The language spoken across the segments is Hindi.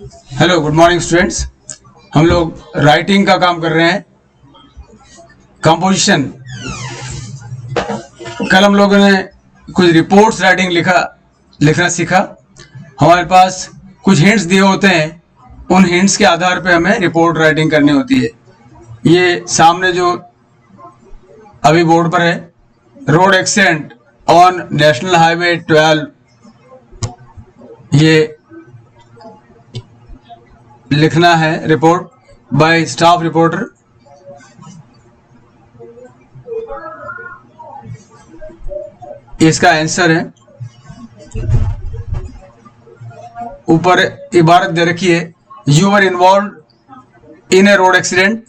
Hello, good morning students. हम लोग राइटिंग का काम कर रहे हैं। कंपोजिशन। कल हम लोगों ने कुछ रिपोर्ट्स राइटिंग लिखना सीखा। हमारे पास कुछ हिंट्स दिए होते हैं, उन हिंट्स के आधार पे हमें रिपोर्ट राइटिंग करनी होती है। ये सामने जो अभी बोर्ड पर है, road accident on national highway 12, ये लिखना है रिपोर्ट बाय स्टाफ रिपोर्टर। इसका आंसर है, ऊपर इबारत दे रखी है, you are involve in a road accident,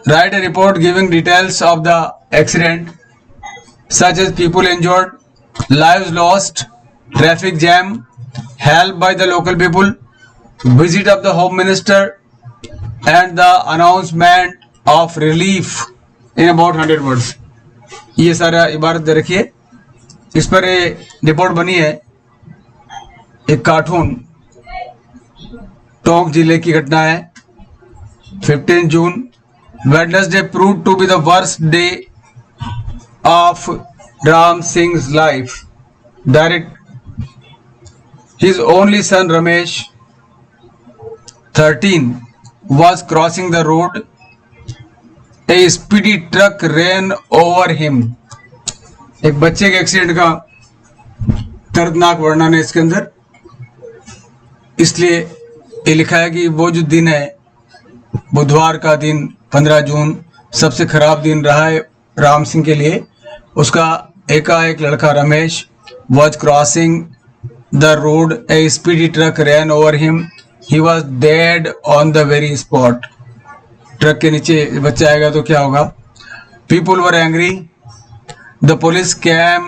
write a report giving details of the accident such as people injured, lives lost, traffic jam, help by the local people, visit of the home minister and the announcement of relief in about 100 words। ये सारा इबारत दे रखी है। इस पर रिपोर्ट बनी है, एक कार्टून। टोंक जिले की घटना है। 15 जून, Wednesday proved to be the worst day of Ram Singh's life। His only son Ramesh, 13, was crossing the road. A speedy truck ran over him। एक बच्चे के एक्सीडेंट का दर्दनाक वर्णन है इसके अंदर। इसलिए ये लिखा है कि वो जो दिन है, बुधवार का दिन 15 जून, सबसे खराब दिन रहा है राम सिंह के लिए। उसका एकाएक लड़का Ramesh was crossing the road. A speedy truck ran over him. He was dead on the very spot। Truck के नीचे बच्चा आएगा तो क्या होगा? People were angry। The police came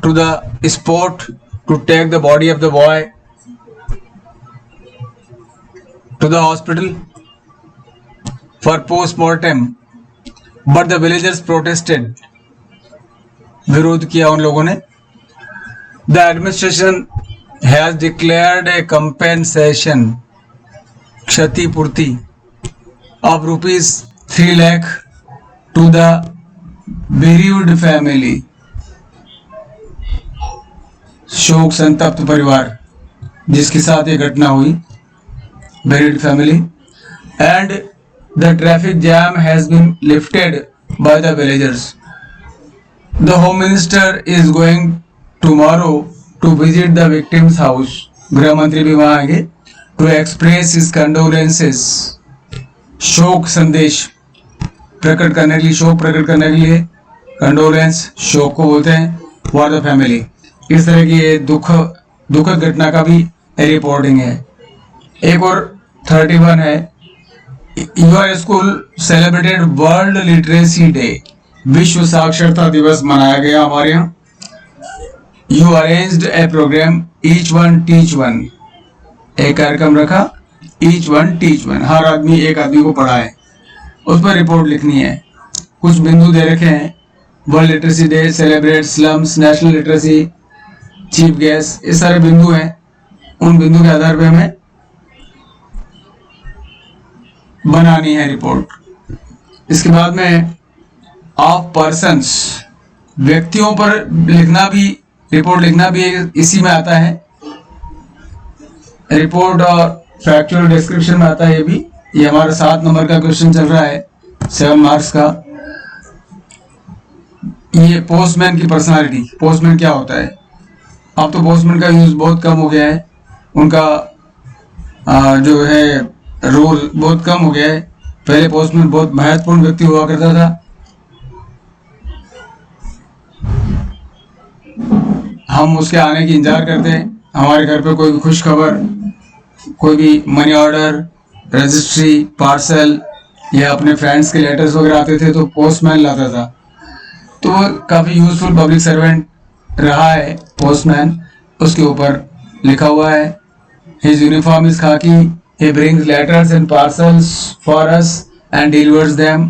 to the spot to take the body of the boy to the hospital for post-mortem, but the villagers protested। विरोध किया उन लोगों ने। The administration has declared a compensation, क्षतिपूर्ति of ₹3 lakh to the bereaved family। शोक संतप्त परिवार जिसके साथ ये घटना हुई, bereaved family, and the traffic jam has been lifted by the villagers। The home minister is going tomorrow to visit the victim's house। गृह मंत्री भी वहां आएंगे to express his condolences। शोक संदेश प्रकट करने के लिए, शोक प्रकट करने के लिए कंडोलेंस शोक को बोलते हैं for the family। इस तरह की ये दुखद घटना का भी रिपोर्टिंग है। एक और 31 है, your school celebrated world literacy day. विश्व साक्षरता दिवस मनाया गया हमारे यहाँ। You arranged a program, each one teach one। एक कार्यक्रम रखा, each one teach one। हर आदमी एक आदमी को पढ़ाए। उस पर रिपोर्ट लिखनी है। कुछ बिंदु दे रखे हैं, world literacy day, celebrate slums, national literacy, chief guest, ये सारे बिंदु हैं। उन बिंदु के आधार पे हमें बनानी है रिपोर्ट। इसके बाद में ऑफ पर्सन्स, व्यक्तियों पर लिखना भी, रिपोर्ट लिखना भी इसी में आता है। रिपोर्ट और फैक्चुअल डिस्क्रिप्शन में आता है ये हमारा 7 नंबर का क्वेश्चन चल रहा है, 7 मार्क्स का। ये पोस्टमैन की पर्सनालिटी, पोस्टमैन क्या होता है। अब तो पोस्टमैन का यूज बहुत कम हो गया है, उनका जो है रोल बहुत कम हो गया है। पहले पोस्टमैन बहुत महत्वपूर्ण व्यक्ति हुआ करता था। हम उसके आने की इंतजार करते हैं। हमारे घर पे कोई भी खुश खबर, कोई भी मनी ऑर्डर, रजिस्ट्री, पार्सल या अपने फ्रेंड्स के लेटर्स वगैरह आते थे तो पोस्टमैन लाता था। तो वो काफ़ी यूजफुल पब्लिक सर्वेंट रहा है पोस्टमैन। उसके ऊपर लिखा हुआ है, his uniform is khaki, he brings letters and parcels for us and delivers them,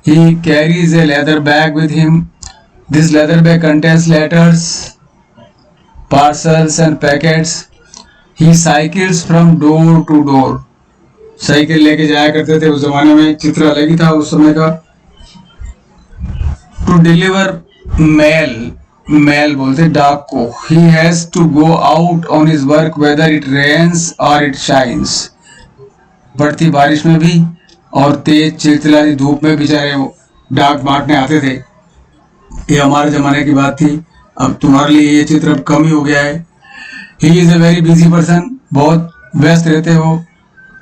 he carries a leather bag with him, this leather bag contains letters, parcels and packets। He cycles from door to door, cycle लेके जाया करते थे। उस जमाने में चित्र अलग ही था उस समय का। टू डिलीवर मेल, मेल बोलते डाक को। He has to go out on his work whether it rains or it shines, बढ़ती बारिश में भी और तेज चिलचिलाती धूप में बेचारे वो डाक बांटने आते थे। ये हमारे जमाने की बात थी। अब तुम्हारे लिए ये चित्र अब कम ही हो गया है। He is a very busy person, बहुत व्यस्त रहते हो,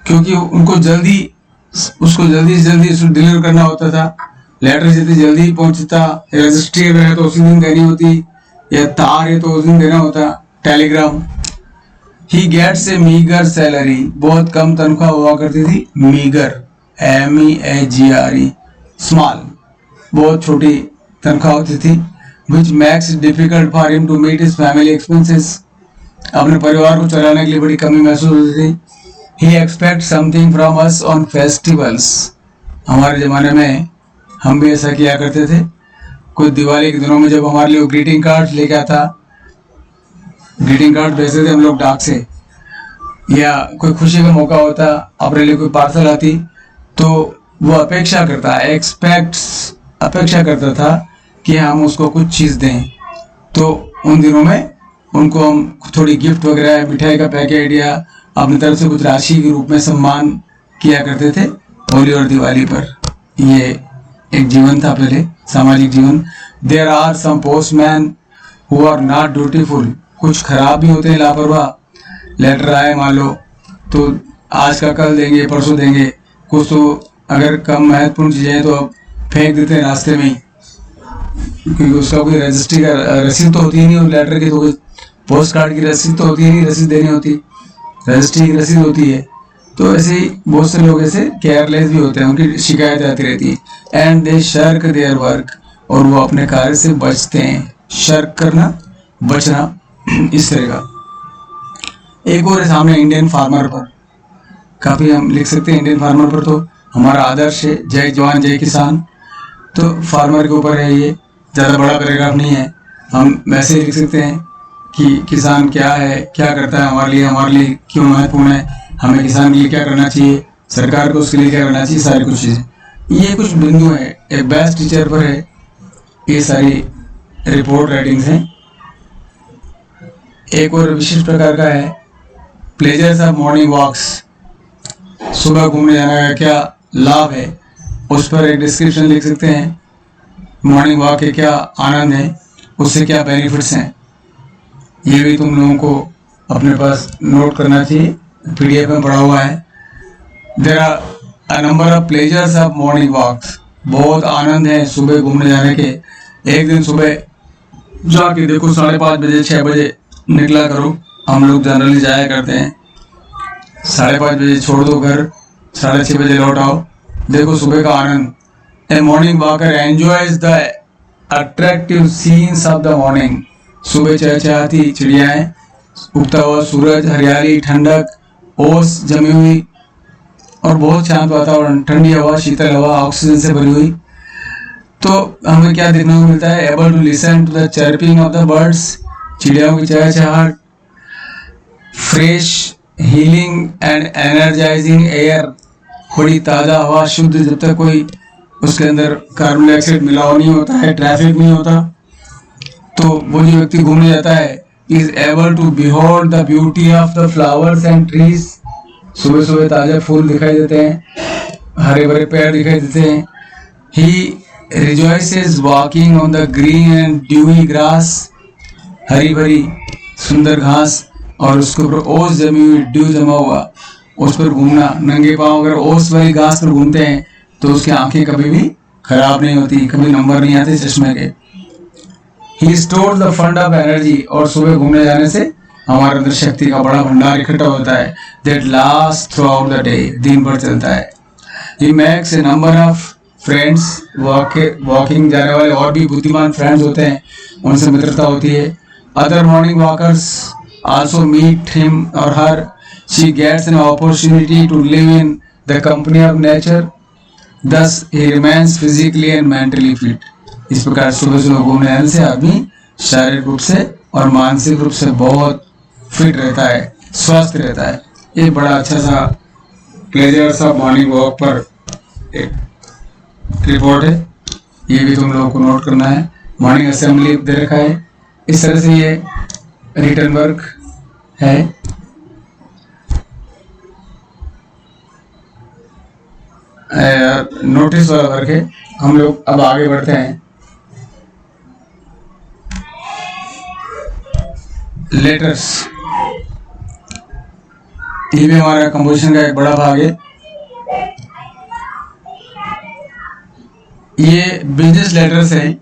क्योंकि उनको उसको जल्दी से जल्दी डिलीवर करना होता था। लेटर जितनी जल्दी पहुंचता, रजिस्ट्री है तो उसी दिन देनी होती, या तार है तो उस दिन देना होता, telegram. He gets a meagre salary, बहुत कम तनख्वाह हुआ करती थी। मीगर, MEAGRE, स्मॉल, बहुत छोटी तनख्वाह होती थी। Which makes difficult for him to meet his family expenses, अपने परिवार को चलाने के लिए बड़ी कमी महसूस होती थी। He expect something from us on festivals, हमारे ज़माने में हम भी ऐसा किया करते थे। कुछ दिवाली के दिनों में जब हमारे लिए ग्रीटिंग कार्ड लेके आता, ग्रीटिंग कार्ड भेजते थे हम लोग डाक से, या कोई खुशी का मौका होता, अपने लिए कोई पार्सल आती, तो वो अपेक्षा करता था कि हम उसको कुछ चीज़ दें। तो उन दिनों में उनको हम थोड़ी गिफ्ट वगैरह, मिठाई का पैकेट या अपनी तरफ से कुछ राशि के रूप में सम्मान किया करते थे होली और दिवाली पर। ये एक जीवन था पहले, सामाजिक जीवन। There are some postman who are not dutiful, कुछ खराब भी होते हैं, लापरवाह। लेटर आए मान लो तो आज का कल देंगे, परसों देंगे। कुछ तो अगर कम महत्वपूर्ण चीज़ें तो अब फेंक देते हैं रास्ते में ही, क्योंकि उसका कोई रजिस्ट्री का रसीद तो होती ही नहीं, उस लेटर की तो कोई पोस्ट कार्ड की रसीद तो होती ही नहीं, रसीद देनी होती, रजिस्ट्री की रसीद होती है। तो ऐसे ही बहुत से लोग ऐसे केयरलेस भी होते हैं, उनकी शिकायत आती रहती है। And they shark their work, और वो अपने कार्य से बचते हैं। शर्क करना, बचना, इस तरह का। एक और है सामने इंडियन फार्मर पर, काफ़ी हम लिख सकते हैं इंडियन फार्मर पर। तो हमारा आदर्श है जय जवान जय किसान, तो फार्मर के ऊपर है ये। ज़्यादा बड़ा पैराग्राफ नहीं है, हम वैसे ही लिख सकते हैं कि किसान क्या है, क्या करता है हमारे लिए क्यों महत्वपूर्ण है, हमें किसान के लिए क्या करना चाहिए, सरकार को उसके लिए क्या करना चाहिए, सारी कुछ चीज़ें। ये कुछ बिंदु हैं, एक बेस्ट टीचर पर है ये सारी रिपोर्ट राइटिंग्स हैं। एक और विशिष्ट प्रकार का है प्लेजर्स ऑफ मॉर्निंग वॉक्स, सुबह घूमने जाने का क्या लाभ है, उस पर एक डिस्क्रिप्शन लिख सकते हैं। मॉर्निंग वॉक के क्या आनंद है, उससे क्या बेनिफिट्स हैं, ये भी तुम लोगों को अपने पास नोट करना चाहिए, PDF में पढ़ा हुआ है। There are a number of pleasures of morning walks, बहुत आनंद है सुबह घूमने जाने के। एक दिन सुबह जाके देखो 5:30 बजे 6 बजे निकला करो, हम लोग जनरली जाया करते हैं। 5:30 बजे छोड़ दो घर, 6:30 बजे लौट आओ, देखो सुबह का आनंद। A morning walker enjoys the attractive scenes of the morning, सुबह चहचहाती चिड़ियाएं, उगता हुआ सूरज, हरियाली, ठंडक, ओस जमी हुई और बहुत शांत वातावरण, ठंडी हवा, शीतल हवा, ऑक्सीजन से भरी हुई। तो हमें क्या देखने को मिलता है, able to listen to the chirping of the birds, चिड़ियाओं की चहचहाट, fresh healing and energizing air, बड़ी ताज़ा हवा, शुद्ध, जब तक कोई उसके अंदर कार्बन डाइऑक्साइड मिलाव नहीं होता है, ट्रैफिक नहीं होता, तो वो जो व्यक्ति घूमने जाता है is able to behold the beauty of the flowers and trees, सुबह सुबह ताजे फूल दिखाई देते हैं, हरे भरे पेड़ दिखाई देते हैं। He rejoices walking on the green and dewy grass, हरी भरी सुंदर घास और उसके ऊपर ओस जमी हुई, ड्यू जमा हुआ, उस पर घूमना, नंगे पाँव अगर ओस वाली घास पर घूमते हैं तो उसकी आंखें कभी भी खराब नहीं होती, कभी नंबर नहीं आते चश्मे के। He store the fund of energy, और सुबह घूमने जाने से हमारे अंदर शक्ति का बड़ा भंडार इकट्ठा होता है, that last through out the day, दिन भर चलता है। He makes a number of friends, walking जाने वाले और भी बुद्धिमान फ्रेंड्स होते हैं, उनसे मित्रता होती है। Other morning walkers also meet him और her, she gets an opportunity to live in the company of nature, thus he remains physically and mentally fit। इस प्रकार सुबह सुबह घूमने जाने से आदमी शारीरिक रूप से और मानसिक रूप से बहुत फिट रहता है। स्वस्थ रहता है। ये बड़ा अच्छा सा प्लेजर सा मॉर्निंग वॉक पर एक रिपोर्ट है, ये भी तुम लोगों को नोट करना है। मॉर्निंग असेंबली दे रखा है, इस तरह से ये रिटर्न वर्क है। नोटिस वाला वर्क है। हम लोग अब आगे बढ़ते हैं। लेटर्स, ये भी हमारा कंपोजिशन का एक बड़ा भाग है। ये बिजनेस लेटर्स है।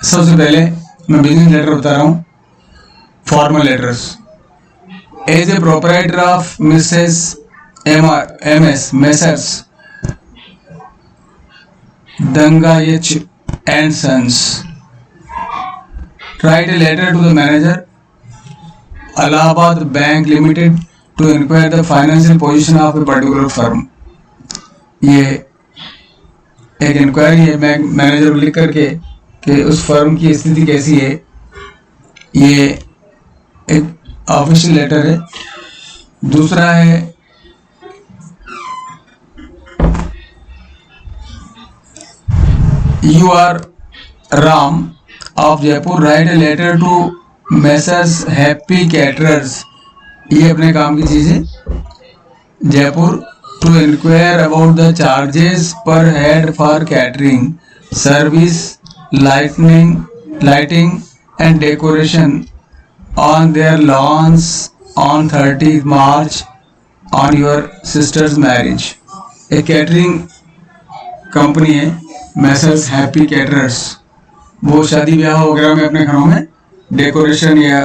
सबसे पहले मैं बिजनेस लेटर बता रहा हूँ। Formal letters, as a proprietor of Mrs MS Messrs Danga H and Sons, write a letter to the manager, Allahabad Bank Limited, to inquire the financial position of a particular firm. ये एक इंक्वायरी है मैनेजर को लिख करके कि उस फर्म की स्थिति कैसी है। ये एक ऑफिशियल लेटर है। दूसरा है You are Ram of Jaipur, write a letter to Messrs Happy Caterers, ये अपने काम की चीज़ है, Jaipur, to inquire about the charges per head for catering service, lighting and decoration on their lawns on 30th March on your sister's marriage. एक कैटरिंग कंपनी है मैसर्स हैप्पी कैटरर्स, वो शादी ब्याह वगैरह में अपने घरों में डेकोरेशन या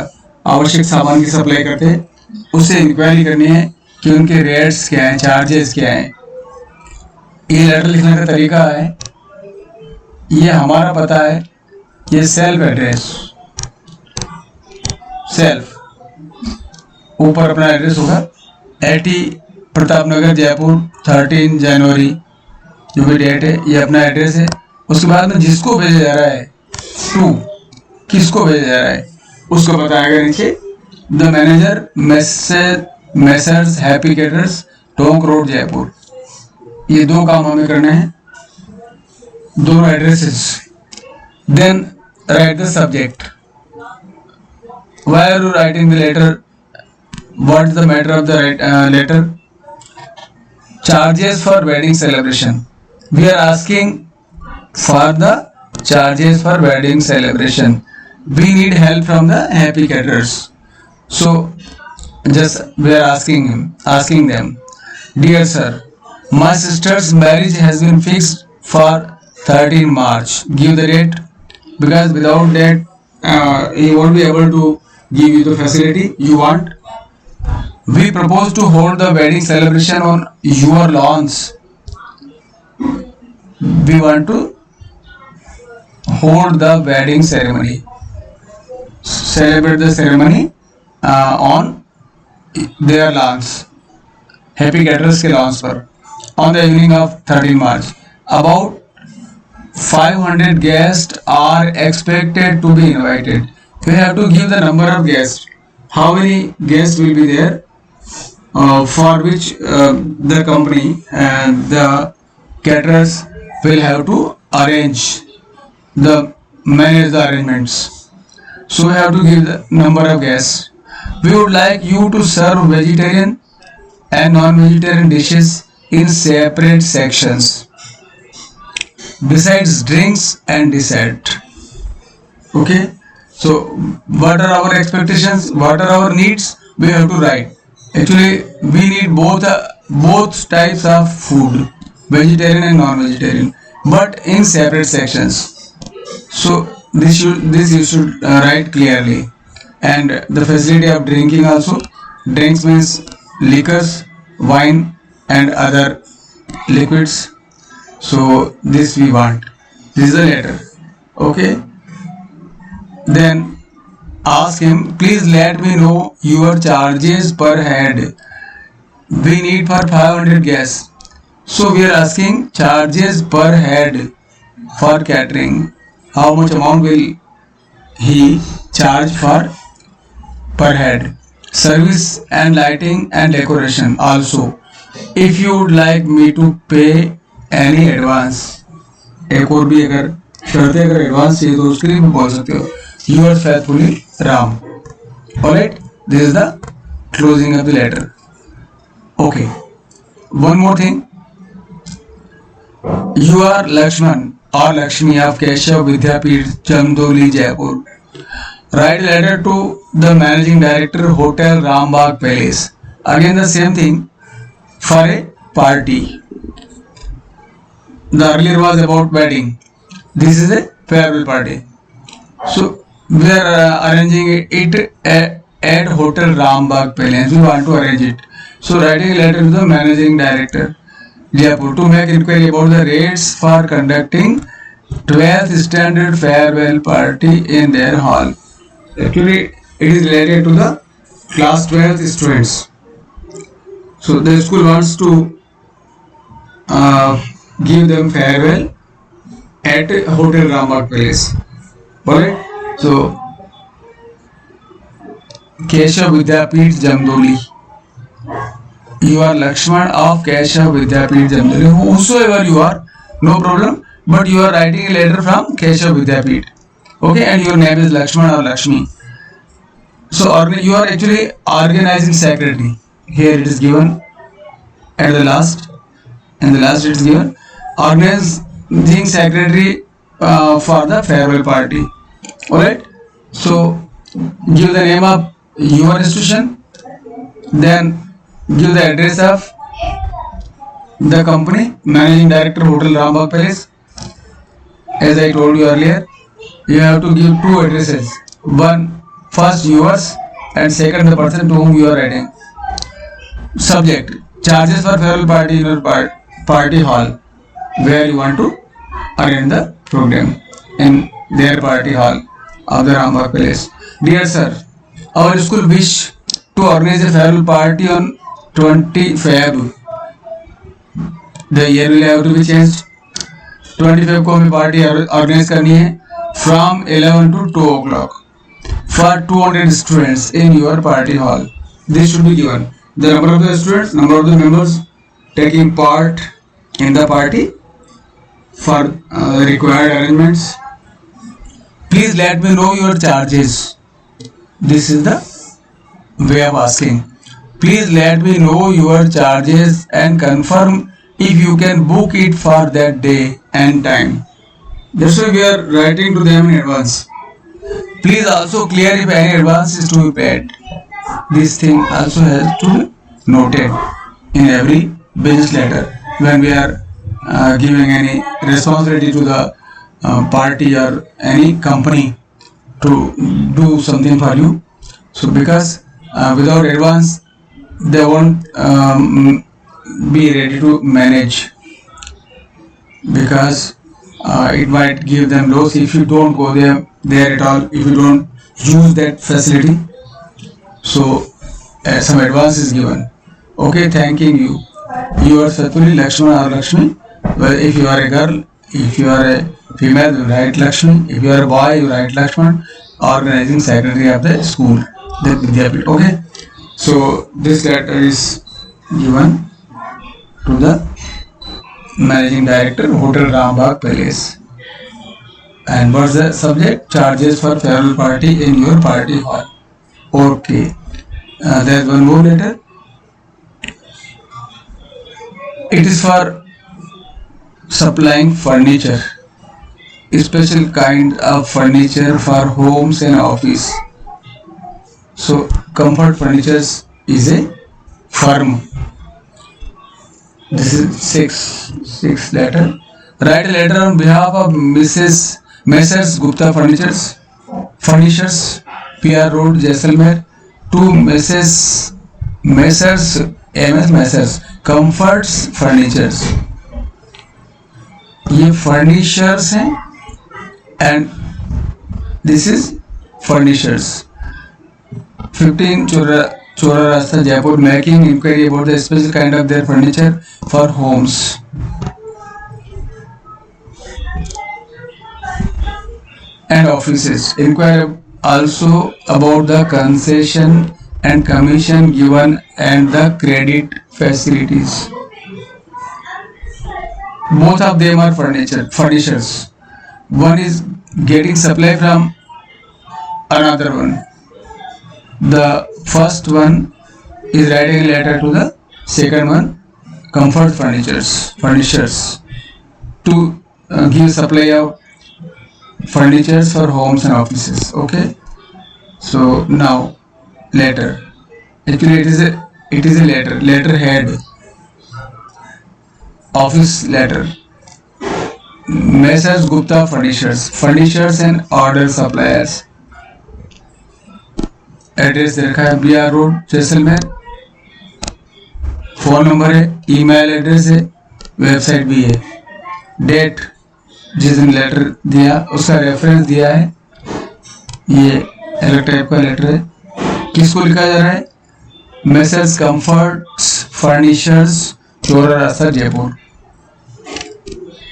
आवश्यक सामान की सप्लाई करते हैं। उससे इंक्वायरी करनी है कि उनके रेट्स क्या हैं, चार्जेस क्या हैं। ये लेटर लिखने का तरीका है, ये हमारा पता है, ये सेल्फ एड्रेस, सेल्फ ऊपर अपना एड्रेस होगा, 80 प्रताप नगर जयपुर 13 जनवरी, जो भी डेट है, ये अपना एड्रेस है। उसके बाद में जिसको भेजा जा रहा है, टू किसको भेजा जा रहा है उसको बताएगा नीचे। The manager Messrs Happy Caterers, Tonk Road Jaipur. ये दो काम हमें करने हैं, दोनों addresses. Then write the subject, why are you writing the letter, what is the matter of the letter, charges for wedding celebration, we are asking for the charges for wedding celebration, we need help from the happy caterers. So just we are asking them, dear sir, my sister's marriage has been fixed for 13 March, give the date, because without that he won't be able to give you the facility you want. We propose to hold the wedding celebration on your lawns. We want to hold the wedding ceremony, celebrate the ceremony on their lawns, happy caterers के lawns पर, on the evening of 13 March. About 500 guests are expected to be invited. You have to give the number of guests. How many guests will be there, for which the company and the caterers will have to manage the arrangements. So we have to give the number of guests. We would like you to serve vegetarian and non-vegetarian dishes in separate sections, besides drinks and dessert. Okay, so what are our expectations, what are our needs, we have to write. Actually we need both types of food, vegetarian and non-vegetarian, but in separate sections. So this you should write clearly. And the facility of drinking also, drinks means liquors, wine and other liquids. So this we want, this is the letter. Okay, then ask him, please let me know your charges per head. We need for 500 guests. So we are asking charges per head for catering. How much amount will he charge for per head? service and lighting and decoration also. If you would like me to pay any advance, एक और भी अगर शर्त है, अगर एडवांस चाहिए तो उसके लिए भी बोल सकते हो. Yours faithfully Ram. Alright, this is the closing of the letter. Okay, one more thing. You are Lakshman or Lakshmi of Keshav Vidyapeeth, Chamdoli, Jaipur. Write a letter to the managing director, Hotel Rambagh Palace. Again the same thing for a party. The earlier was about wedding. This is a farewell party. So we are arranging it at Hotel Rambagh Palace. We want to arrange it. So writing a letter to the managing director, Jaipur, to make inquiry about the rates for conducting 12th standard farewell party in their hall. Actually, it is related to the class 12th students. So the school wants to give them farewell at Hotel Rambagh Palace. Alright. So Keshav Vidyapeeth, Jamdoli. You are Lakshman of Keshav Vidyapeeth, Jamdoli. Whosoever you are, no problem. But you are writing a letter from Keshav Vidyapeeth. Okay, and your name is Lakshman or Lakshmi. So you are actually organizing secretary. Here it is given at the last. In the last it is given organizing secretary for the farewell party. Alright. So give the name of your institution, then give the address of the company, managing director, Hotel Rambagh Palace. As I told you earlier, you have to give two addresses. One, first yours, and second the person to whom you are writing. Subject: charges for farewell party in your party hall, where you want to arrange the program in their party hall of the Rambagh Palace. Dear sir, our school wish to organize a farewell party on 20 Feb. The year will have to be changed. 20 Feb को हमें पार्टी ऑर्गेनाइज करनी है from 11 to 2 o'clock for 200 students in your party hall. This should be given. The number of the students, number of the members taking part in the party for required arrangements. Please let me know your charges. This is the way of asking. Please let me know your charges and confirm if you can book it for that day and time. That's why we are writing to them in advance. Please also clear if any advance is to be paid. This thing also has to be noted in every business letter when we are giving any responsibility to the party or any company to do something for you. So because without advance they won't be ready to manage, because it might give them loss if you don't go there at all, if you don't use that facility. So some advance is given. Okay, thanking you. You are Satuli, Lakshman or Lakshmi. Well, if you are a girl, if you are a female, you write Lakshmi. If you are a boy, you write Lakshman. Organizing secretary of the school, the Vidyapeeth. Okay. So this letter is given to the managing director, Hotel Rambagh Palace. And what's the subject? Charges for farewell party in your party hall. Okay. There's one more letter. It is for supplying furniture, special kind of furniture for homes and office. So Comfort Furnitures is a firm. This is six letter. Write a letter on behalf of Messrs Gupta Furnishers, PR Road, Jaisalmer, to Messrs Comforts Furnitures. ये furnishers हैं and this is furnishers. 15 Chora Rasta, Jaipur, making inquiry about the special kind of their furniture for homes. And offices. Inquire also about the concession and commission given and the credit facilities. Both of them are furnishers. One is getting supply from another one. The first one is writing a letter to the second one, comfort furnishers, to give supply of furnitures for homes and offices. Okay, so now letter, actually it is a letterhead, office letter. Messrs Gupta furnishers and order suppliers. Address रखा है BR road Jaisalmer, phone number है, ईमेल एड्रेस है, वेबसाइट भी है। डेट जिस दिन लेटर दिया उसका रेफरेंस दिया है, ये अलग टाइप का लेटर है। किसको लिखा जा रहा है? Messrs comforts furnitures, Chaura Rasta, Jaipur.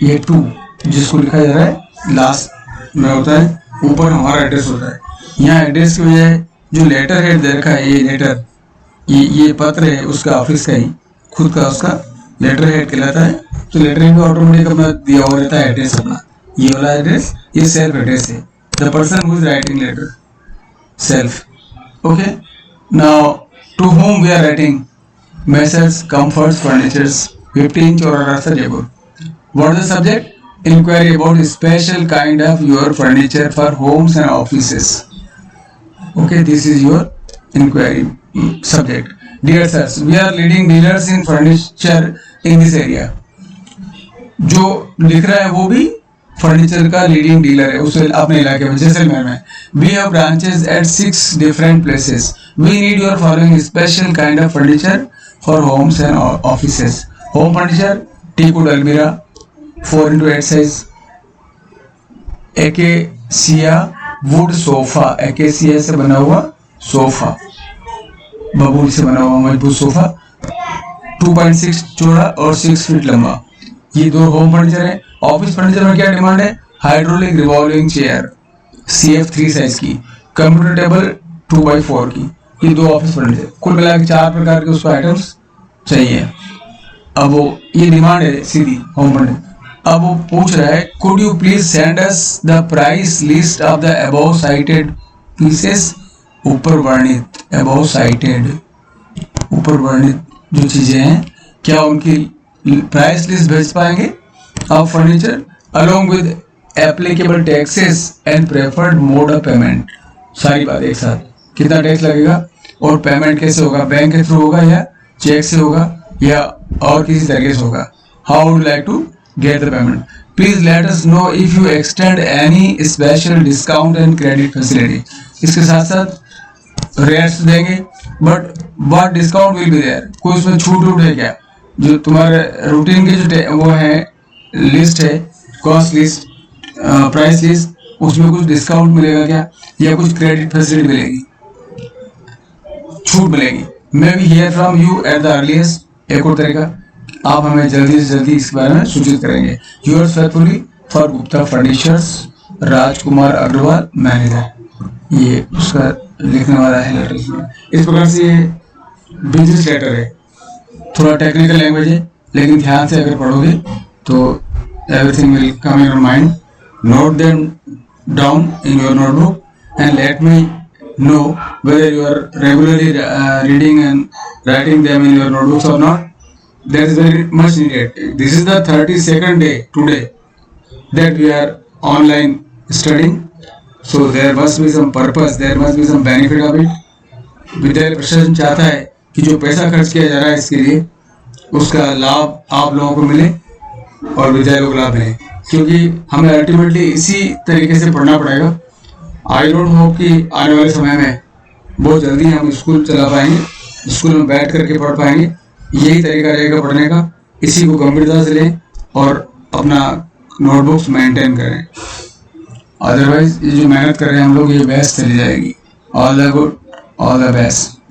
ये 2 जिसको लिखा जा रहा है लास्ट में होता है, ऊपर हमारा एड्रेस होता है। यहाँ एड्रेस की वजह जो लेटर हेड दे रखा है, ये लेटर, ये पत्र है उसका ऑफिस का ही, खुद का उसका लेटर हेड कहलाता है। तो लेटर हेड में ऑटोमेटिक अपना दिया हुआ रहता है एड्रेस अपना, ये वाला एड्रेस, ये सेल्फ एड्रेस है, the person who is writing letter, self. Okay, now to whom we are writing, Messrs comforts furnitures, 15 Chaura Rasta, Jaipur. What is the subject? Inquiry about special kind of your furniture for homes and offices. Okay, this is your inquiry subject. Dear sirs, we are leading dealers in furniture in this area. जो लिख रहा है वो भी फर्नीचर का लीडिंग डीलर है उस अपने इलाके में, जैसलमेर में। We have branches at 6 different places. We need your following special kind of furniture for homes and offices. Home furniture, teakwood almirah, 4x8 size, acacia would sofa, acacia से बना हुआ सोफा, बबूल से बना हुआ मजबूत सोफा, 2.6 चौड़ा और 6 फीट लंबा। ये 2 होम फर्नीचर है। ऑफिस फर्नीचर में क्या डिमांड है? Hydraulic revolving chair CF3 size की, कंप्यूटर टेबल 2x4 की। ये 2 ऑफिस फर्नीचर, कुल मिला के 4 प्रकार के उसको आइटम्स चाहिए। अब वो ये डिमांड है सीधी होम फर्नीचर। अब वो पूछ रहा है, could you please send us the price list of the above cited pieces. ऊपर वर्णित, अबव साइटेड, ऊपर वर्णित जो चीजें हैं, क्या उनकी प्राइस लिस्ट भेज पाएंगे of furniture, along with applicable taxes and preferred mode of payment. सारी बात एक साथ, कितना टैक्स लगेगा और पेमेंट कैसे होगा, बैंक के थ्रू होगा या चेक से होगा या और किसी तरीके से होगा। How would like to get the payment. Please let us know if you extend any special discount and credit facility. इसके साथ साथ रेट्स देंगे, but what discount will be there? कोई उसमें छूट है क्या? जो तुम्हारे रूटीन के जो वो है लिस्ट है, कॉस्ट लिस्ट, प्राइस लिस्ट, उसमें कुछ डिस्काउंट मिलेगा क्या या कुछ क्रेडिट फैसिलिटी मिलेगी, छूट मिलेगी? May be here from you at the earliest. एक और तरीका, आप हमें जल्दी से जल्दी इस बारे में सूचित करेंगे। Yours faithfully for Gupta Furnitures, Rajkumar Agarwal, manager. ये उसका लिखने वाला है लेटर। इस प्रकार से ये बिजनेस लेटर है, थोड़ा टेक्निकल लैंग्वेज है, लेकिन ध्यान से अगर पढ़ोगे तो everything will come in your mind. Note them down in your notebook and let me know whether you are regularly reading and writing them in your notebooks or not. That is very much needed. This is the 32nd day today that we are online studying, so there must be some purpose, there must be some benefit of it. विद्यालय प्रशासन चाहता है कि जो पैसा खर्च किया जा रहा है इसके लिए, उसका लाभ आप लोगों को मिले और विद्यालयों को लाभ मिले, क्योंकि हमें अल्टीमेटली इसी तरीके से पढ़ना पड़ेगा। आई डोंट होप कि आने वाले समय में बहुत जल्दी हम स्कूल चला पाएंगे, स्कूल में बैठ करके पढ़ पाएंगे। यही तरीका रहेगा पढ़ने का, इसी को गंभीरता से लें और अपना नोटबुक्स मेंटेन करें। अदरवाइज ये जो मेहनत कर रहे हैं हम लोग, ये बेस्ट चली जाएगी। All the good, all the best.